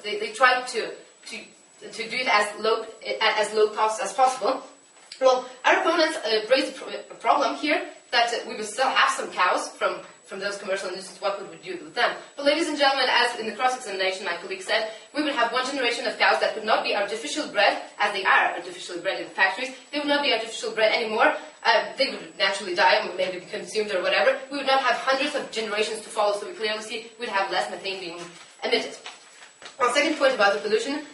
they tried to do it as low cost as possible. Well, our opponents raised a problem here that we will still have some cows from those commercial industries. What would we do with them? But ladies and gentlemen, as in the cross-examination my colleague said, we would have one generation of cows that could not be artificially bred, as they are artificially bred in factories. They would not be artificially bred anymore. They would naturally die, or maybe be consumed or whatever. We would not have hundreds of generations to follow, so we clearly see we'd have less methane being emitted. Well, second point about the pollution,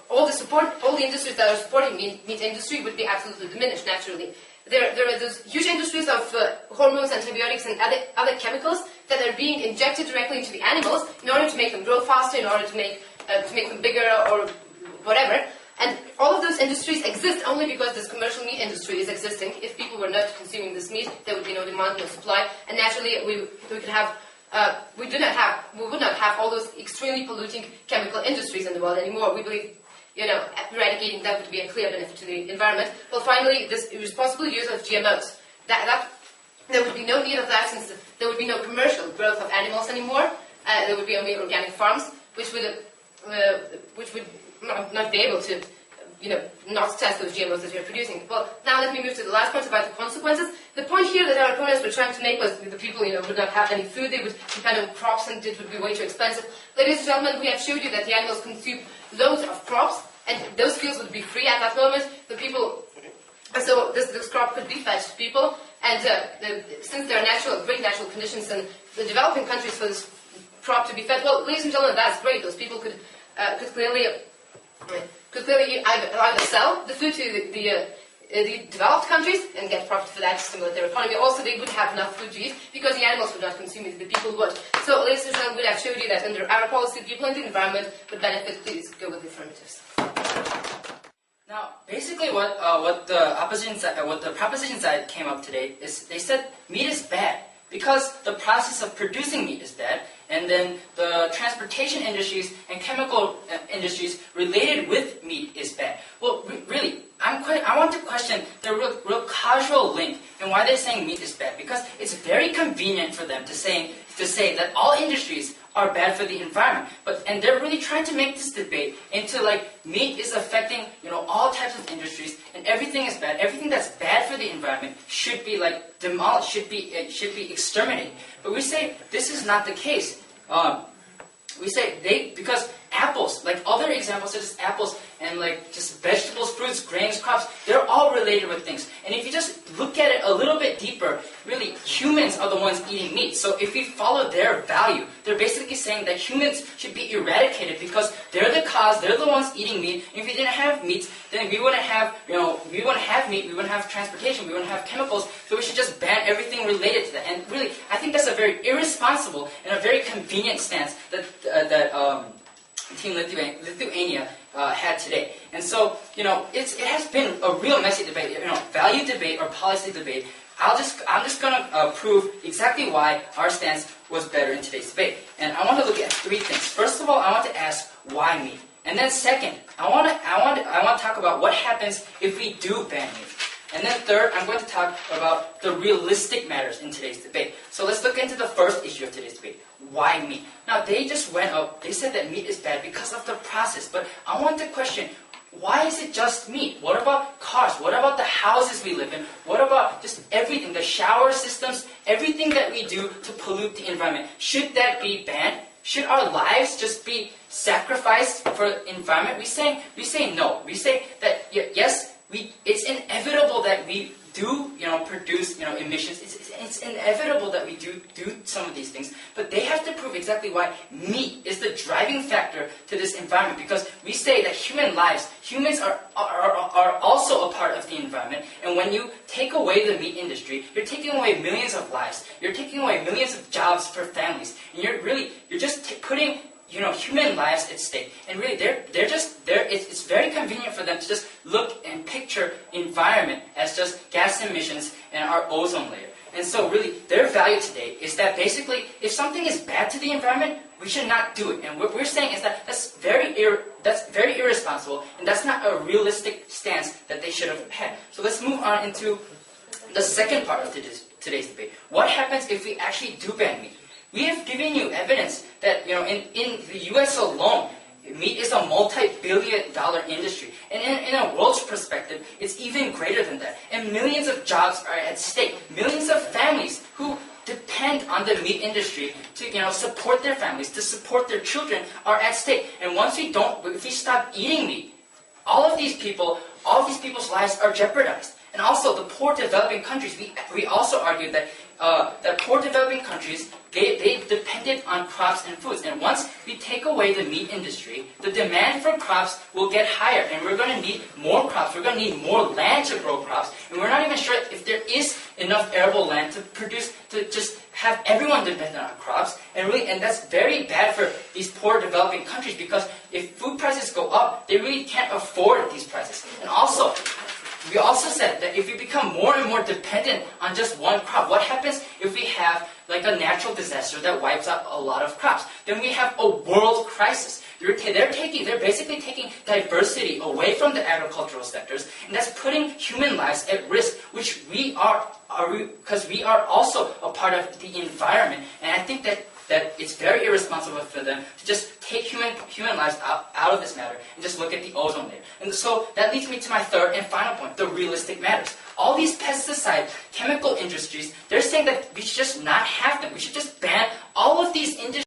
all the industries that are supporting meat industry would be absolutely diminished naturally. There are those huge industries of hormones, antibiotics, and other chemicals that are being injected directly into the animals in order to make them grow faster, in order to make them bigger or whatever. And all of those industries exist only because this commercial meat industry is existing. If people were not consuming this meat, there would be no demand, no supply, and naturally we would not have all those extremely polluting chemical industries in the world anymore. We believe, eradicating that would be a clear benefit to the environment. Well, finally, this irresponsible use of GMOs. There would be no need of that, since there would be no commercial growth of animals anymore. There would be only organic farms, which would not be able to, not test those GMOs that we are producing. Well, now let me move to the last point about the consequences. The point here that our opponents were trying to make was the people, would not have any food. They would depend on crops, and it would be way too expensive. Ladies and gentlemen, we have showed you that the animals consume loads of crops, and those fields would be free at that moment. So this crop could be fed to people, and since there are great natural conditions in the developing countries for this crop to be fed, well, ladies and gentlemen, that's great. Those people could clearly either sell the food to the developed countries and get profit for that to stimulate their economy. Also, they would have enough food to eat because the animals would not consume it, the people would. So, ladies and gentlemen, we have showed you that under our policy, people and the environment would benefit. Please go with the affirmatives. Now, basically, what the proposition side came up today is they said meat is bad because the process of producing meat is bad, and then the transportation industries and chemical industries related with meat is bad. Well, really, I want to question the real causal link and why they're saying meat is bad, because it's very convenient for them to say that all industries are bad for the environment, and they're really trying to make this debate into like meat is affecting all types of industries and everything is bad. Everything that's bad for the environment should be like demolished, should be exterminated. But we say this is not the case. We say because apples, like other examples such as apples and like just vegetables, fruits, grains, crops, they're all related with things. And if you just look at it a little bit deeper, really humans are the ones eating meat. So if we follow their value, they're basically saying that humans should be eradicated because they're the cause, they're the ones eating meat. If we didn't have meat, then we wouldn't have, we wouldn't have meat, we wouldn't have transportation, we wouldn't have chemicals, so we should just ban everything related to that. And really, I think that's a very irresponsible and a very convenient stance that Team Lithuania had today. And so, it has been a real messy debate, value debate or policy debate. I'm just gonna prove exactly why our stance was better in today's debate. And I want to look at three things. First of all, I want to ask why meat. And then second, I want to talk about what happens if we do ban meat. And then third, I'm going to talk about the realistic matters in today's debate. So let's look into the first issue of today's debate. Why meat? Now, they just went up, they said that meat is bad because of the process. But I want to question, why is it just meat? What about cars? What about the houses we live in? What about just everything, the shower systems, everything that we do to pollute the environment? Should that be banned? Should our lives just be sacrificed for the environment? We say no. We say that yes, it's inevitable that we do, produce, emissions. It's inevitable that we do some of these things. But they have to prove exactly why meat is the driving factor to this environment. Because we say that humans are also a part of the environment. And when you take away the meat industry, you're taking away millions of lives. You're taking away millions of jobs for families. And you're just putting human lives at stake. And really, it's very convenient for them to just look and picture environment as just gas emissions and our ozone layer. And so really, their value today is that basically, if something is bad to the environment, we should not do it. And what we're saying is that that's very irresponsible, and that's not a realistic stance that they should have had. So let's move on into the second part of today's debate. What happens if we actually do ban meat? We have given you evidence that, in the US alone, meat is a multi-billion-dollar industry. And in a world's perspective, it's even greater than that. And millions of jobs are at stake. Millions of families who depend on the meat industry to support their families, to support their children are at stake. And if we stop eating meat, all of these people's lives are jeopardized. And also the poor developing countries, we also argue that poor developing countries, they depended on crops and foods. And once we take away the meat industry, the demand for crops will get higher. And we're going to need more crops. We're going to need more land to grow crops. And we're not even sure if there is enough arable land to just have everyone dependent on crops. And that's very bad for these poor developing countries, because if food prices go up, they really can't afford these prices. And also, we also said that if we become more and more dependent on just one crop, what happens if we have like a natural disaster that wipes out a lot of crops? Then we have a world crisis. They're basically taking diversity away from the agricultural sectors, and that's putting human lives at risk, which we are because we are also a part of the environment. And I think that it's very irresponsible for them to just take human lives out of this matter and just look at the ozone layer. And so that leads me to my third and final point, the realistic matters. All these pesticide, chemical industries, they're saying that we should just not have them. We should just ban all of these industries.